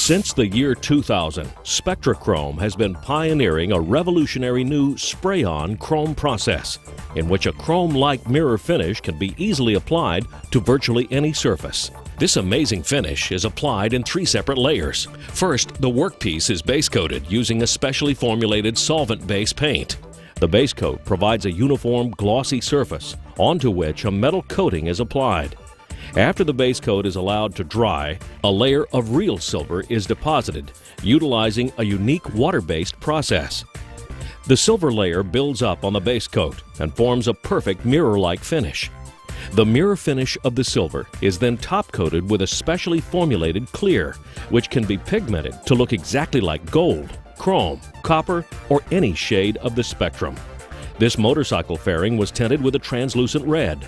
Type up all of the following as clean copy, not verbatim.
Since the year 2000, Spectrachrome has been pioneering a revolutionary new spray-on chrome process, in which a chrome-like mirror finish can be easily applied to virtually any surface. This amazing finish is applied in 3 separate layers. First, the workpiece is base-coated using a specially formulated solvent-based paint. The base coat provides a uniform, glossy surface onto which a metal coating is applied. After the base coat is allowed to dry, a layer of real silver is deposited, utilizing a unique water-based process. The silver layer builds up on the base coat and forms a perfect mirror-like finish. The mirror finish of the silver is then top-coated with a specially formulated clear, which can be pigmented to look exactly like gold, chrome, copper, or any shade of the spectrum. This motorcycle fairing was tinted with a translucent red.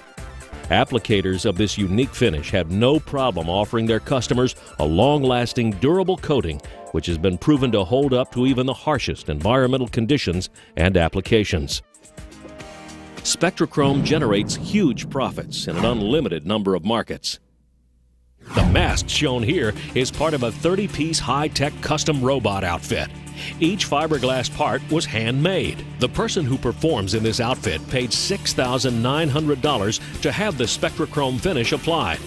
Applicators of this unique finish have no problem offering their customers a long-lasting, durable coating which has been proven to hold up to even the harshest environmental conditions and applications. Spectrachrome generates huge profits in an unlimited number of markets. The mask shown here is part of a 30-piece high-tech custom robot outfit. Each fiberglass part was handmade. The person who performs in this outfit paid $6,900 to have the Spectrachrome finish applied.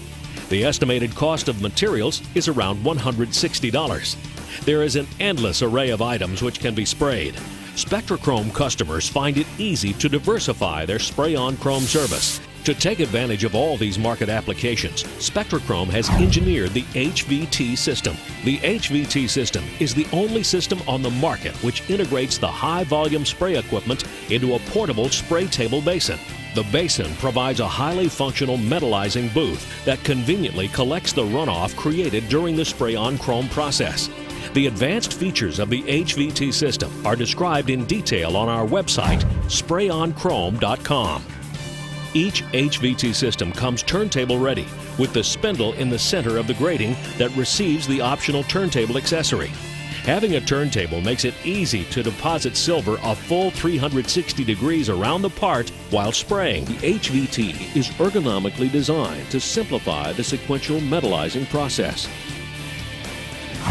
The estimated cost of materials is around $160. There is an endless array of items which can be sprayed. Spectrachrome customers find it easy to diversify their spray-on chrome service. To take advantage of all these market applications, Spectrachrome has engineered the HVT system. The HVT system is the only system on the market which integrates the high-volume spray equipment into a portable spray table basin. The basin provides a highly functional metallizing booth that conveniently collects the runoff created during the spray-on chrome process. The advanced features of the HVT system are described in detail on our website, sprayonchrome.com. Each HVT system comes turntable ready, with the spindle in the center of the grating that receives the optional turntable accessory. Having a turntable makes it easy to deposit silver a full 360 degrees around the part while spraying. The HVT is ergonomically designed to simplify the sequential metallizing process.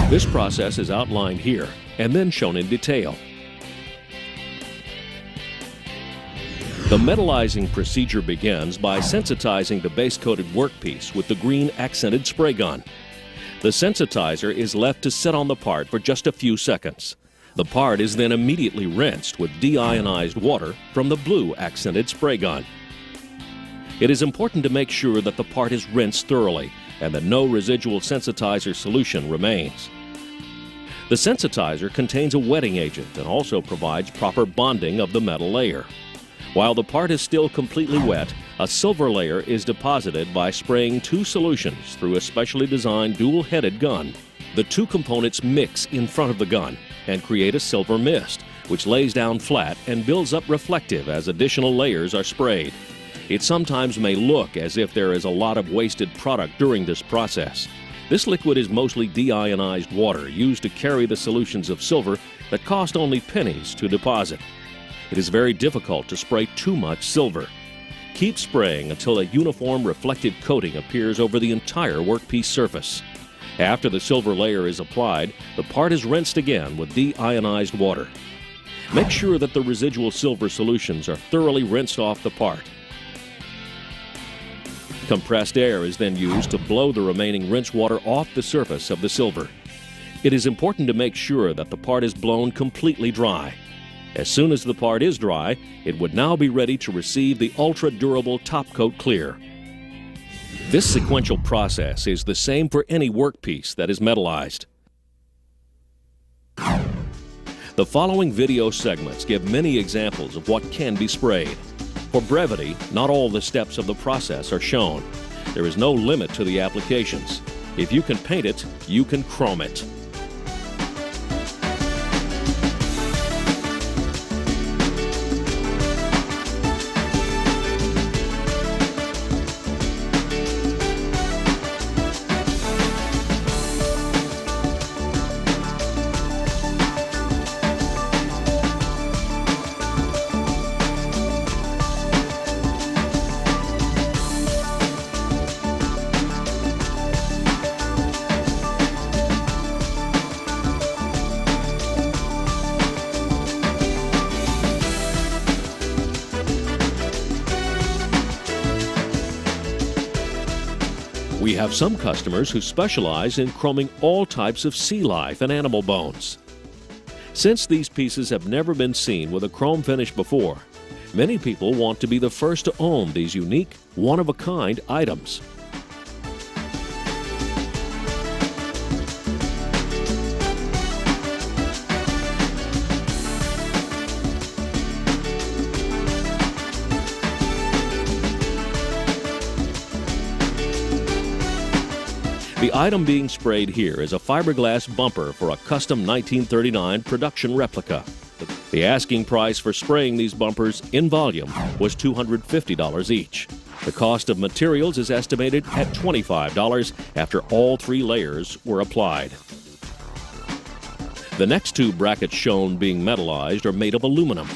This process is outlined here and then shown in detail. The metallizing procedure begins by sensitizing the base-coated workpiece with the green accented spray gun. The sensitizer is left to sit on the part for just a few seconds. The part is then immediately rinsed with deionized water from the blue accented spray gun. It is important to make sure that the part is rinsed thoroughly and that no residual sensitizer solution remains. The sensitizer contains a wetting agent and also provides proper bonding of the metal layer. While the part is still completely wet, a silver layer is deposited by spraying 2 solutions through a specially designed dual-headed gun. The 2 components mix in front of the gun and create a silver mist, which lays down flat and builds up reflective as additional layers are sprayed. It sometimes may look as if there is a lot of wasted product during this process. This liquid is mostly deionized water used to carry the solutions of silver that cost only pennies to deposit. It is very difficult to spray too much silver. Keep spraying until a uniform reflective coating appears over the entire workpiece surface. After the silver layer is applied, the part is rinsed again with deionized water. Make sure that the residual silver solutions are thoroughly rinsed off the part. Compressed air is then used to blow the remaining rinse water off the surface of the silver. It is important to make sure that the part is blown completely dry. As soon as the part is dry, it would now be ready to receive the ultra-durable top coat clear. This sequential process is the same for any workpiece that is metallized. The following video segments give many examples of what can be sprayed. For brevity, not all the steps of the process are shown. There is no limit to the applications. If you can paint it, you can chrome it. have some customers who specialize in chroming all types of sea life and animal bones. Since these pieces have never been seen with a chrome finish before, many people want to be the first to own these unique, one-of-a-kind items. The item being sprayed here is a fiberglass bumper for a custom 1939 production replica. The asking price for spraying these bumpers in volume was $250 each. The cost of materials is estimated at $25 after all 3 layers were applied. The next 2 brackets shown being metallized are made of aluminum.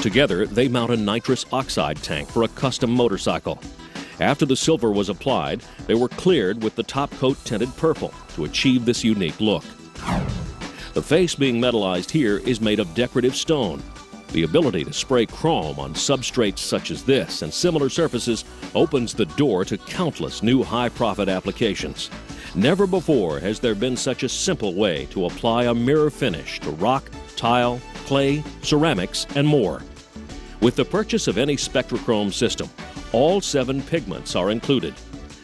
Together, they mount a nitrous oxide tank for a custom motorcycle. After the silver was applied, they were cleared with the top coat tinted purple to achieve this unique look. The face being metallized here is made of decorative stone. The ability to spray chrome on substrates such as this and similar surfaces opens the door to countless new high-profit applications. Never before has there been such a simple way to apply a mirror finish to rock, tile, clay, ceramics, and more. With the purchase of any Spectrachrome system, all 7 pigments are included.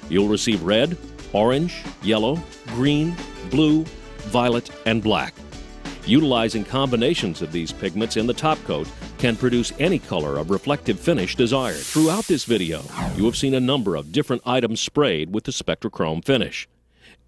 You'll receive red, orange, yellow, green, blue, violet, and black. Utilizing combinations of these pigments in the top coat can produce any color of reflective finish desired. Throughout this video, you have seen a number of different items sprayed with the Spectrachrome finish.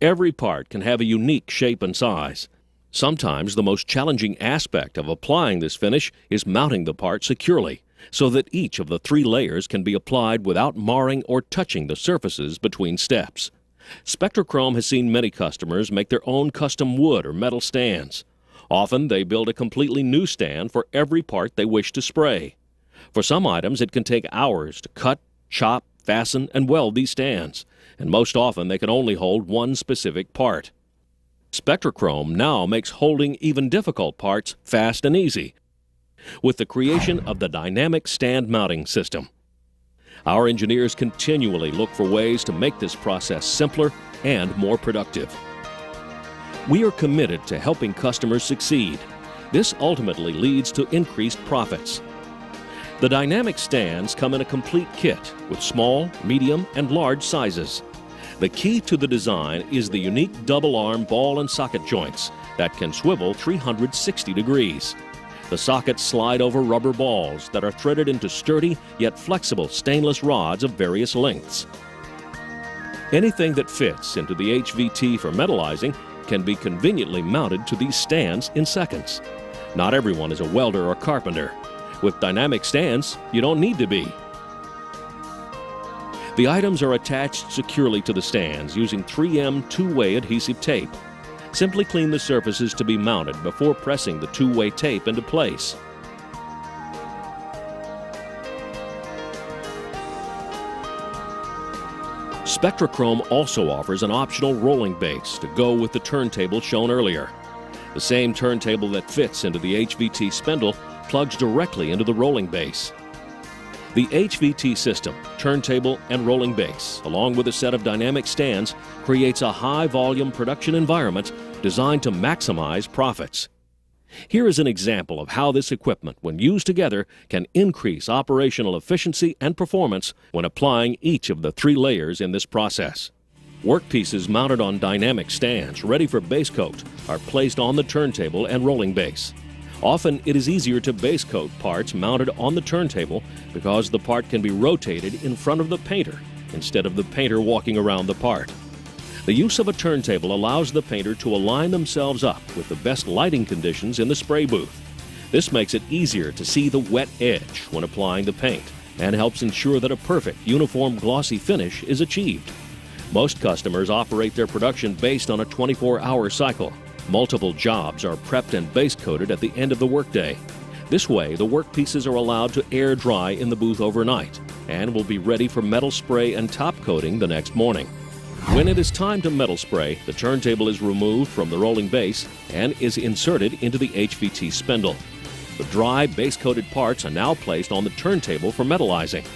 Every part can have a unique shape and size. Sometimes the most challenging aspect of applying this finish is mounting the part securely, so that each of the 3 layers can be applied without marring or touching the surfaces between steps. Spectrachrome has seen many customers make their own custom wood or metal stands. Often they build a completely new stand for every part they wish to spray. For some items it can take hours to cut, chop, fasten, and weld these stands, and most often they can only hold one specific part. Spectrachrome now makes holding even difficult parts fast and easy with the creation of the dynamic stand mounting system. Our engineers continually look for ways to make this process simpler and more productive. We are committed to helping customers succeed. This ultimately leads to increased profits. The dynamic stands come in a complete kit with small, medium, and large sizes. The key to the design is the unique double-arm ball and socket joints that can swivel 360 degrees. The sockets slide over rubber balls that are threaded into sturdy yet flexible stainless rods of various lengths. Anything that fits into the HVT for metallizing can be conveniently mounted to these stands in seconds. Not everyone is a welder or carpenter. With dynamic stands, you don't need to be. The items are attached securely to the stands using 3M two-way adhesive tape. Simply clean the surfaces to be mounted before pressing the two-way tape into place. Spectrachrome also offers an optional rolling base to go with the turntable shown earlier. The same turntable that fits into the HVT spindle plugs directly into the rolling base. The HVT system, turntable, and rolling base, along with a set of dynamic stands, creates a high-volume production environment designed to maximize profits. Here is an example of how this equipment, when used together, can increase operational efficiency and performance when applying each of the 3 layers in this process. Workpieces mounted on dynamic stands ready for base coat are placed on the turntable and rolling base. Often it is easier to base coat parts mounted on the turntable because the part can be rotated in front of the painter instead of the painter walking around the part. The use of a turntable allows the painter to align themselves up with the best lighting conditions in the spray booth. This makes it easier to see the wet edge when applying the paint and helps ensure that a perfect, uniform, glossy finish is achieved. Most customers operate their production based on a 24-hour cycle. Multiple jobs are prepped and base coated at the end of the workday. This way, the workpieces are allowed to air dry in the booth overnight and will be ready for metal spray and top coating the next morning. When it is time to metal spray, the turntable is removed from the rolling base and is inserted into the HVT spindle. The dry, base-coated parts are now placed on the turntable for metallizing.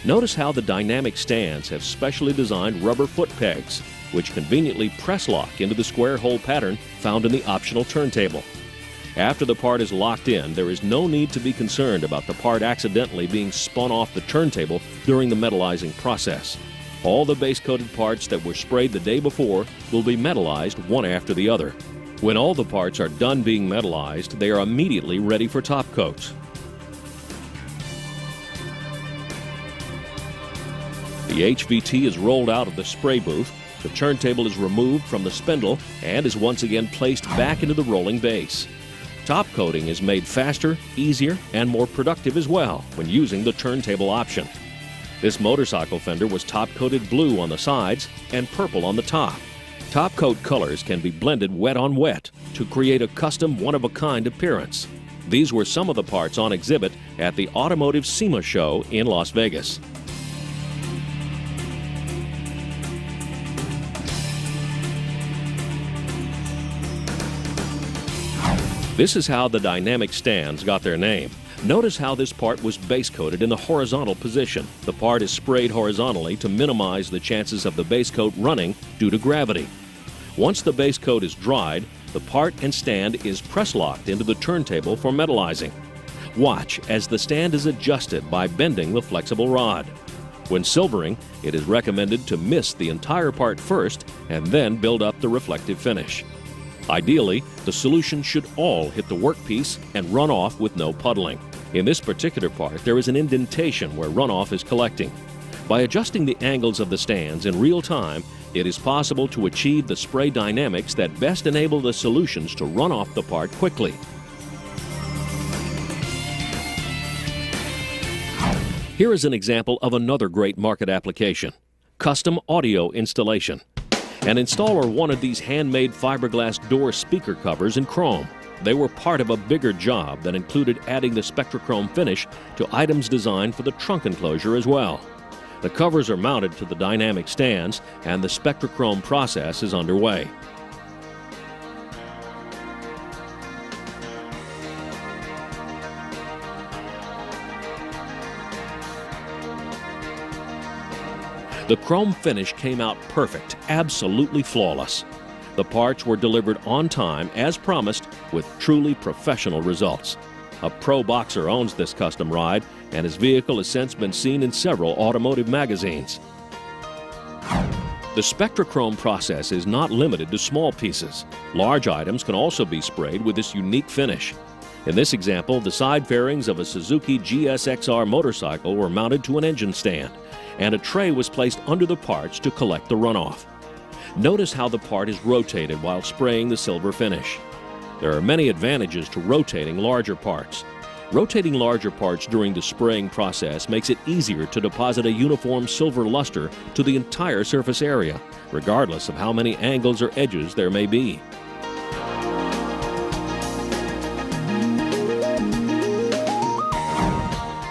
Notice how the dynamic stands have specially designed rubber foot pegs, which conveniently press lock into the square hole pattern found in the optional turntable. After the part is locked in, there is no need to be concerned about the part accidentally being spun off the turntable during the metallizing process. All the base-coated parts that were sprayed the day before will be metallized one after the other. When all the parts are done being metallized, they are immediately ready for top coats. The HVT is rolled out of the spray booth, the turntable is removed from the spindle, and is once again placed back into the rolling base. Top coating is made faster, easier, and more productive as well when using the turntable option. This motorcycle fender was top-coated blue on the sides and purple on the top. Top coat colors can be blended wet on wet to create a custom one-of-a-kind appearance. These were some of the parts on exhibit at the Automotive SEMA show in Las Vegas. This is how the dynamic stands got their name. Notice how this part was base coated in the horizontal position. The part is sprayed horizontally to minimize the chances of the base coat running due to gravity. Once the base coat is dried, the part and stand is press locked into the turntable for metallizing. Watch as the stand is adjusted by bending the flexible rod. When silvering, it is recommended to mist the entire part first and then build up the reflective finish. Ideally, the solution should all hit the workpiece and run off with no puddling. In this particular part, there is an indentation where runoff is collecting. By adjusting the angles of the stands in real time, it is possible to achieve the spray dynamics that best enable the solutions to run off the part quickly. Here is an example of another great market application: custom audio installation. An installer wanted these handmade fiberglass door speaker covers in chrome. They were part of a bigger job that included adding the Spectrachrome finish to items designed for the trunk enclosure as well. The covers are mounted to the dynamic stands, and the Spectrachrome process is underway. The chrome finish came out perfect, absolutely flawless. The parts were delivered on time, as promised, with truly professional results. A pro boxer owns this custom ride, and his vehicle has since been seen in several automotive magazines. The Spectrachrome process is not limited to small pieces. Large items can also be sprayed with this unique finish. In this example, the side fairings of a Suzuki GSXR motorcycle were mounted to an engine stand, and a tray was placed under the parts to collect the runoff. Notice how the part is rotated while spraying the silver finish. There are many advantages to rotating larger parts. Rotating larger parts during the spraying process makes it easier to deposit a uniform silver luster to the entire surface area, regardless of how many angles or edges there may be.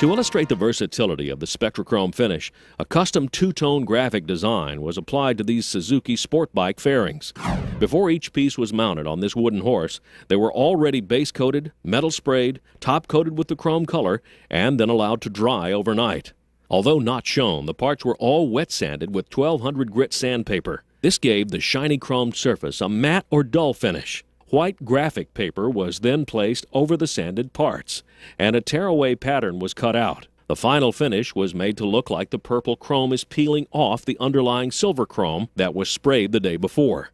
To illustrate the versatility of the Spectrachrome finish, a custom two-tone graphic design was applied to these Suzuki sport bike fairings. Before each piece was mounted on this wooden horse, they were already base-coated, metal sprayed, top-coated with the chrome color, and then allowed to dry overnight. Although not shown, the parts were all wet-sanded with 1200 grit sandpaper. This gave the shiny chromed surface a matte or dull finish. White graphic paper was then placed over the sanded parts, and a tearaway pattern was cut out. The final finish was made to look like the purple chrome is peeling off the underlying silver chrome that was sprayed the day before.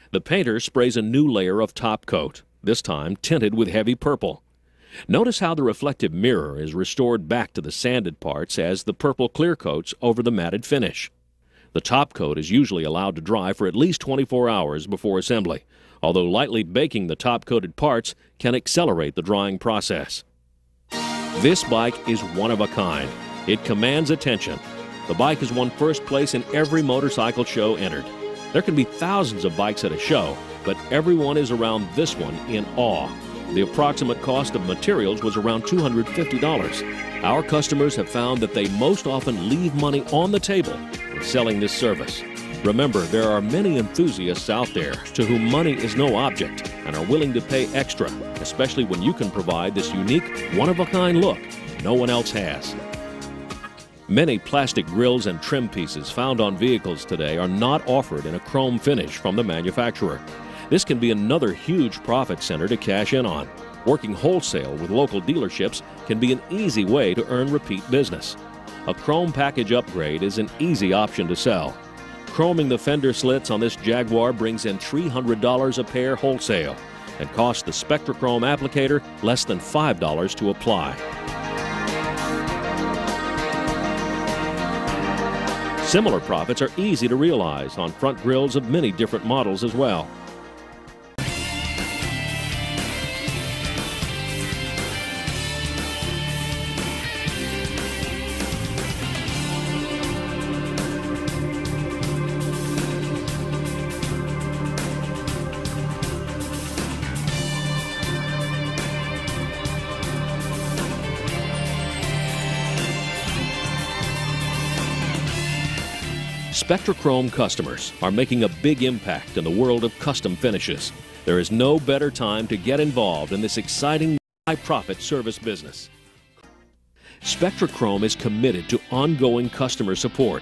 The painter sprays a new layer of top coat, this time tinted with heavy purple. Notice how the reflective mirror is restored back to the sanded parts as the purple clear coats over the matted finish. The top coat is usually allowed to dry for at least 24 hours before assembly, although lightly baking the top-coated parts can accelerate the drying process. This bike is one of a kind. It commands attention. The bike has won first place in every motorcycle show entered. There can be thousands of bikes at a show, but everyone is around this one in awe. The approximate cost of materials was around $250. Our customers have found that they most often leave money on the table when selling this service. Remember, there are many enthusiasts out there to whom money is no object and are willing to pay extra especially when you can provide this unique, one-of-a-kind look no one else has. Many plastic grills and trim pieces found on vehicles today are not offered in a chrome finish from the manufacturer. This can be another huge profit center to cash in on. Working wholesale with local dealerships can be an easy way to earn repeat business. A chrome package upgrade is an easy option to sell. Chroming the fender slits on this Jaguar brings in $300 a pair wholesale and costs the Spectrachrome applicator less than $5 to apply. Similar profits are easy to realize on front grills of many different models as well. Spectrachrome customers are making a big impact in the world of custom finishes. There is no better time to get involved in this exciting high-profit service business. Spectrachrome is committed to ongoing customer support